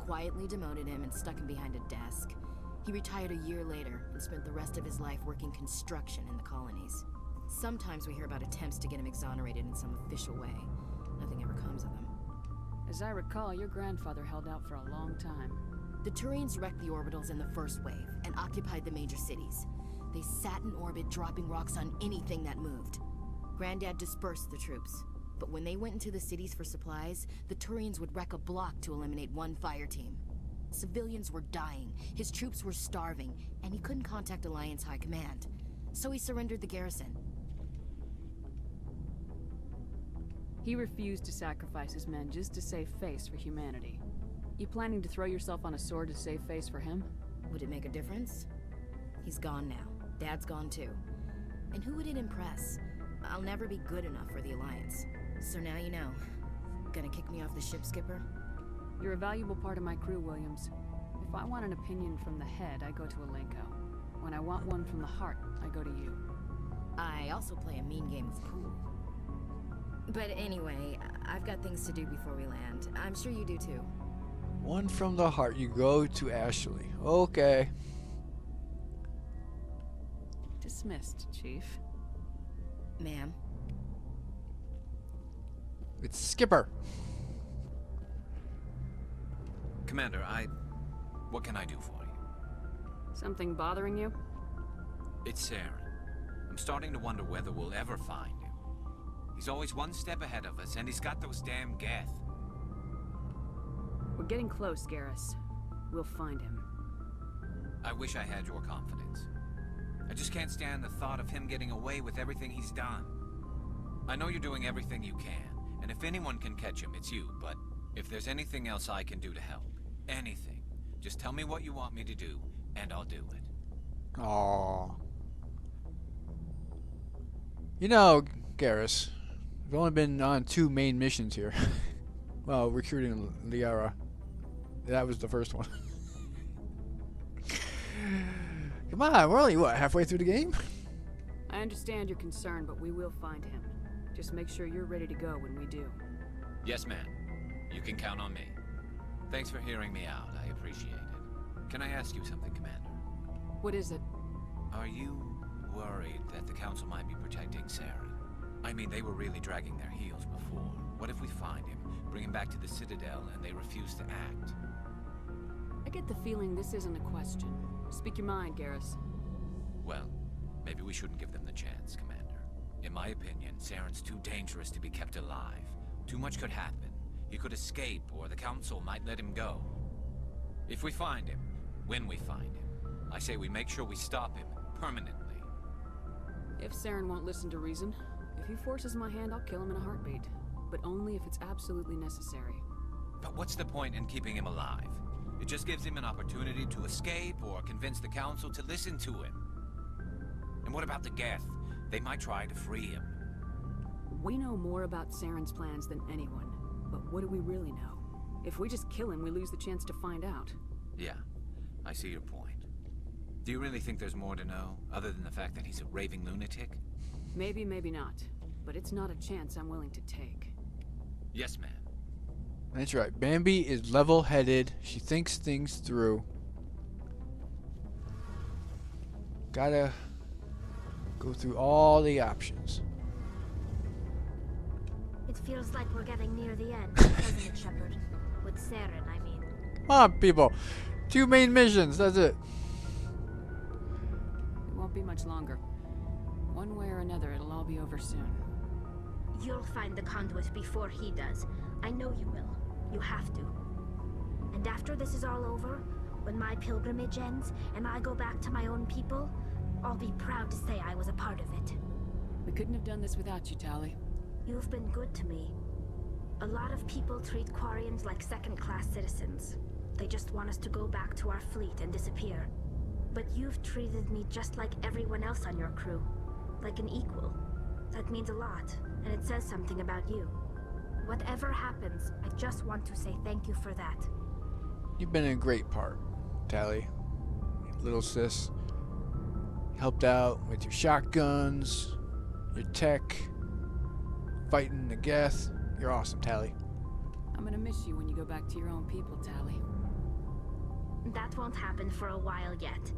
quietly demoted him and stuck him behind a desk. He retired a year later and spent the rest of his life working construction in the colonies. Sometimes we hear about attempts to get him exonerated in some official way. Nothing ever comes of them. As I recall, your grandfather held out for a long time. The Turians wrecked the orbitals in the first wave and occupied the major cities. They sat in orbit, dropping rocks on anything that moved. Granddad dispersed the troops, but when they went into the cities for supplies, the Turians would wreck a block to eliminate one fire team. Civilians were dying, his troops were starving, and he couldn't contact Alliance High Command. So he surrendered the garrison. He refused to sacrifice his men just to save face for humanity. You planning to throw yourself on a sword to save face for him? Would it make a difference? He's gone now. Dad's gone too. And who would it impress? I'll never be good enough for the Alliance. So now you know. Gonna kick me off the ship, Skipper? You're a valuable part of my crew, Williams. If I want an opinion from the head, I go to Alenko. When I want one from the heart, I go to you. I also play a mean game of pool. But anyway, I've got things to do before we land. I'm sure you do too. One from the heart, you go to Ashley. Okay. Dismissed, Chief. Ma'am. It's Skipper. Commander, what can I do for you? Something bothering you? It's Saren. I'm starting to wonder whether we'll ever find him. He's always one step ahead of us, and he's got those damn Geth. We're getting close, Garrus. We'll find him. I wish I had your confidence. I just can't stand the thought of him getting away with everything he's done. I know you're doing everything you can, and if anyone can catch him, it's you, but if there's anything else I can do to help, anything, just tell me what you want me to do, and I'll do it. Aww. You know, Garrus, we've only been on 2 main missions here. Well, recruiting Liara. That was the first one. Come on, we're only, what, halfway through the game? I understand your concern, but we will find him. Just make sure you're ready to go when we do. Yes, ma'am. You can count on me. Thanks for hearing me out. I appreciate it. Can I ask you something, Commander? What is it? Are you worried that the Council might be protecting Saren? I mean, they were really dragging their heels before. What if we find him, bring him back to the Citadel, and they refuse to act? I get the feeling this isn't a question. Speak your mind, Garrus. Well, maybe we shouldn't give them the chance, Commander. In my opinion, Saren's too dangerous to be kept alive. Too much could happen. He could escape, or the Council might let him go. If we find him, when we find him, I say we make sure we stop him, permanently. If Saren won't listen to reason, if he forces my hand, I'll kill him in a heartbeat. But only if it's absolutely necessary. But what's the point in keeping him alive? It just gives him an opportunity to escape or convince the Council to listen to him. And what about the Geth? They might try to free him. We know more about Saren's plans than anyone, but what do we really know? If we just kill him, we lose the chance to find out. Yeah, I see your point. Do you really think there's more to know, other than the fact that he's a raving lunatic? Maybe, maybe not. But it's not a chance I'm willing to take. Yes, ma'am. That's right. Bambi is level-headed. She thinks things through. Gotta go through all the options. It feels like we're getting near the end, doesn't it, Shepard? With Saren, I mean. Come on, people. 2 main missions. That's it. It won't be much longer. One way or another, it'll all be over soon. You'll find the conduit before he does. I know you will. You have to. And after this is all over, when my pilgrimage ends and I go back to my own people, I'll be proud to say I was a part of it. We couldn't have done this without you, Tali. You've been good to me. A lot of people treat Quarians like second-class citizens. They just want us to go back to our fleet and disappear. But you've treated me just like everyone else on your crew. Like an equal. That means a lot, and it says something about you. Whatever happens, I just want to say thank you for that. You've been a great part, Tali. Little sis. Helped out with your shotguns, your tech, fighting the Geth. You're awesome, Tali. I'm gonna miss you when you go back to your own people, Tally. That won't happen for a while yet.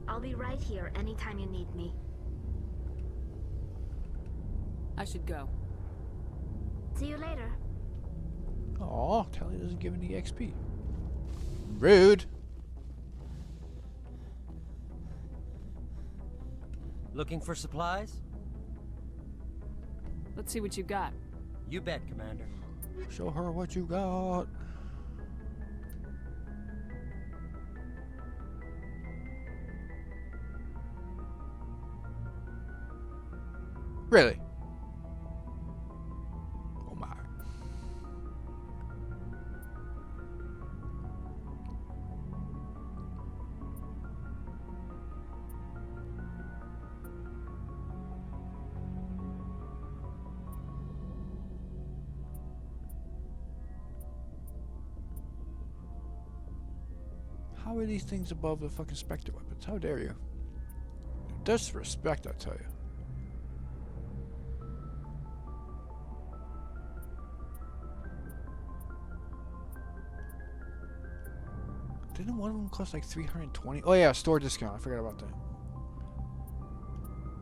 I'll be right here anytime you need me. I should go. See you later. Aw, Tally doesn't give any XP. Rude. Looking for supplies? Let's see what you got. You bet, Commander. Show her what you got. Really? Oh my. How are these things above the fucking Spectre weapons? How dare you? Disrespect, I tell you. Didn't one of them cost like 320? Oh yeah, store discount. I forgot about that.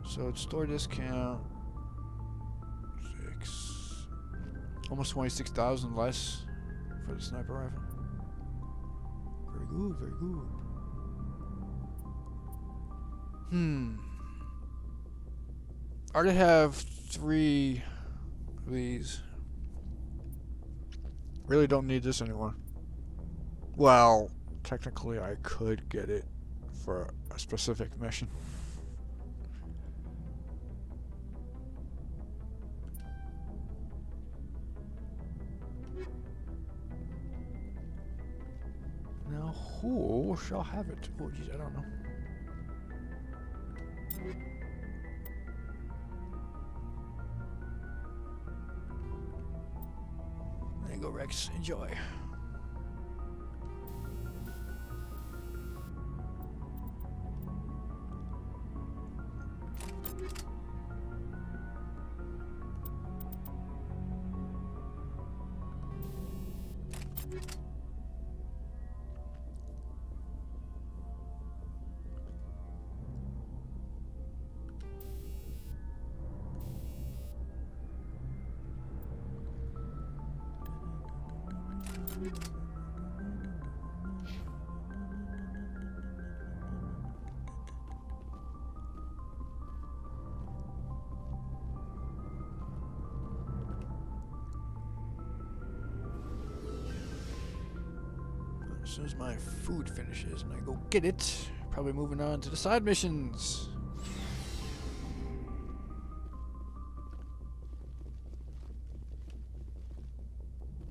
So it's store discount. 6. Almost 26,000 less for the sniper rifle. Very good, very good. I already have 3 of these. Really don't need this anymore. Well, technically I could get it for a specific mission. Now who shall have it? Oh geez, I don't know. There you go, Rex. Enjoy. As soon as my food finishes and I go get it, probably moving on to the side missions.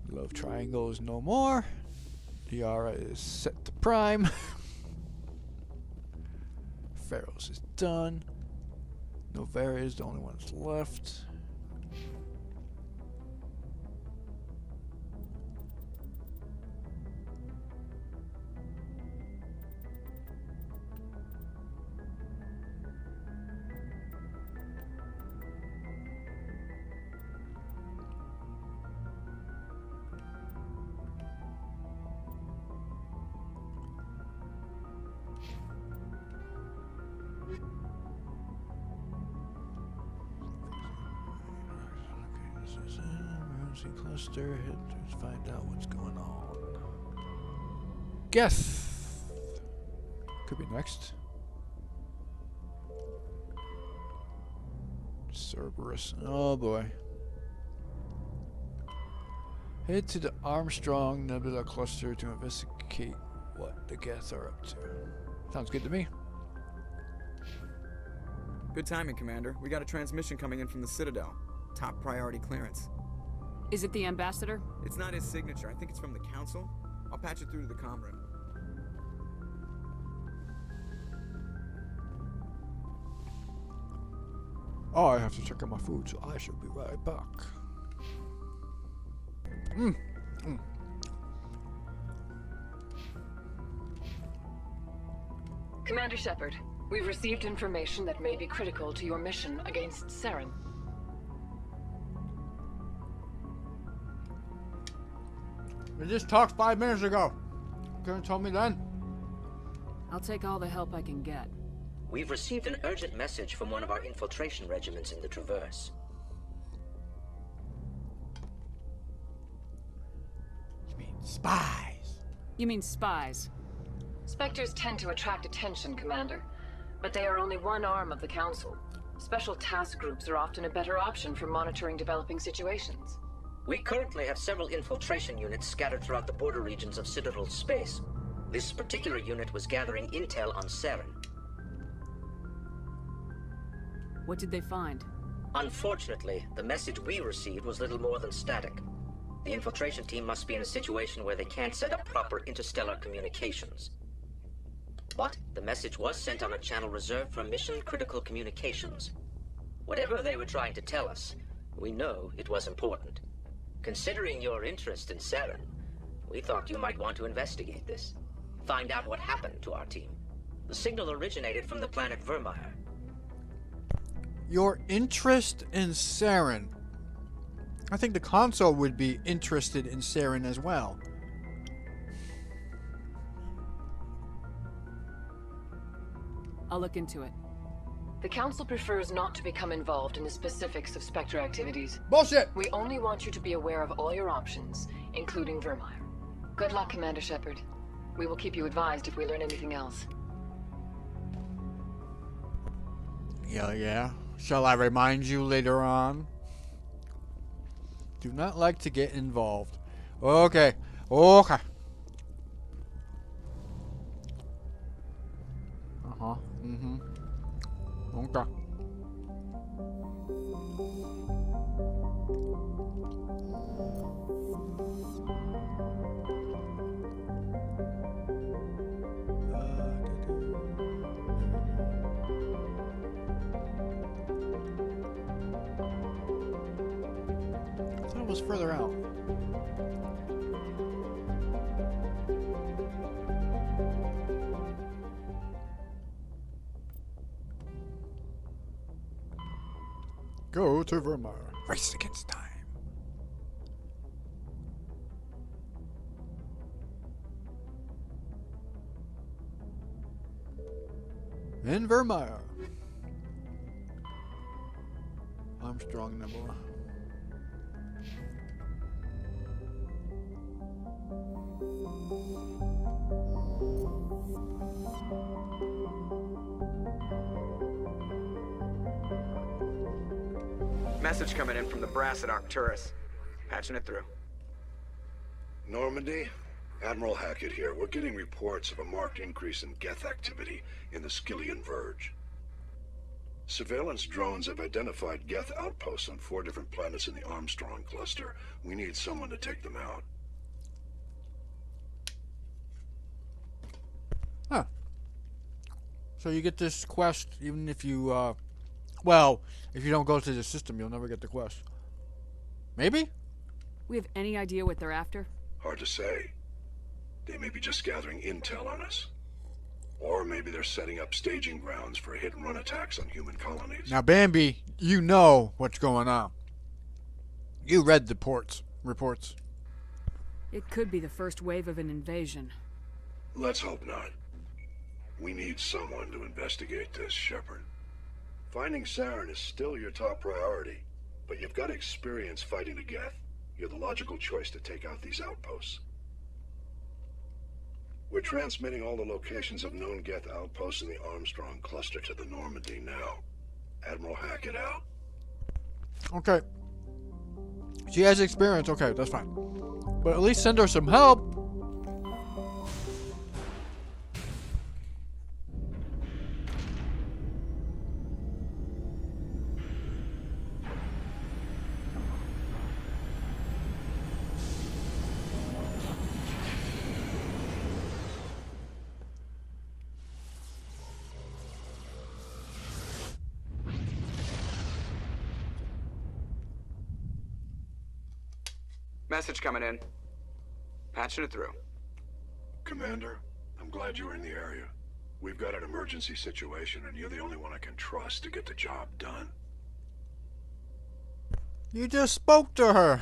Love triangles no more. Liara is set to prime. Feros is done. Novera is the only one that's left. Cluster, hit to find out what's going on. Geth could be next. Cerberus. Oh boy. Head to the Armstrong Nebula cluster to investigate what the Geth are up to. Sounds good to me. Good timing, Commander. We got a transmission coming in from the Citadel. Top priority clearance. Is it the ambassador? It's not his signature. I think it's from the Council. I'll patch it through to the comm room. Oh, I have to check out my food, so I shall be right back. Commander Shepard, we've received information that may be critical to your mission against Saren. We just talked 5 minutes ago. Couldn't have told me then. I'll take all the help I can get. We've received an urgent message from one of our infiltration regiments in the Traverse. You mean spies? You mean spies? Spectres tend to attract attention, Commander. But they are only one arm of the Council. Special task groups are often a better option for monitoring developing situations. We currently have several infiltration units scattered throughout the border regions of Citadel space. This particular unit was gathering intel on Saren. What did they find? Unfortunately, the message we received was little more than static. The infiltration team must be in a situation where they can't set up proper interstellar communications. But the message was sent on a channel reserved for mission-critical communications. Whatever they were trying to tell us, we know it was important. Considering your interest in Saren, we thought you might want to investigate this. Find out what happened to our team. The signal originated from the planet Vermeer. Your interest in Saren. I think the console would be interested in Saren as well. I'll look into it. The Council prefers not to become involved in the specifics of Spectre activities. Bullshit! We only want you to be aware of all your options, including Vermeer. Good luck, Commander Shepard. We will keep you advised if we learn anything else. Yeah. Shall I remind you later on? Do not like to get involved. Okay. Okay. Uh-huh. Mm-hmm. Okay. I thought it was further out. Go to Vermeer. Race against time. In Vermeer. Armstrong Nebula. Message coming in from the brass at Arcturus. Patching it through. Normandy? Admiral Hackett here. We're getting reports of a marked increase in Geth activity in the Skyllian Verge. Surveillance drones have identified Geth outposts on 4 different planets in the Armstrong cluster. We need someone to take them out. Huh. So you get this quest even if you, well, if you don't go to the system, you'll never get the quest. Maybe? We have any idea what they're after? Hard to say. They may be just gathering intel on us. Or maybe they're setting up staging grounds for hit-and-run attacks on human colonies. Now, Bambi, you know what's going on. You read the reports. It could be the first wave of an invasion. Let's hope not. We need someone to investigate this, Shepard. Finding Saren is still your top priority, but you've got experience fighting the Geth. You're the logical choice to take out these outposts. We're transmitting all the locations of known Geth outposts in the Armstrong cluster to the Normandy now. Admiral Hackett out. Okay. She has experience. Okay, that's fine. But at least send her some help. Message coming in. Patching it through. Commander, I'm glad you were in the area. We've got an emergency situation, and you're the only one I can trust to get the job done. You just spoke to her.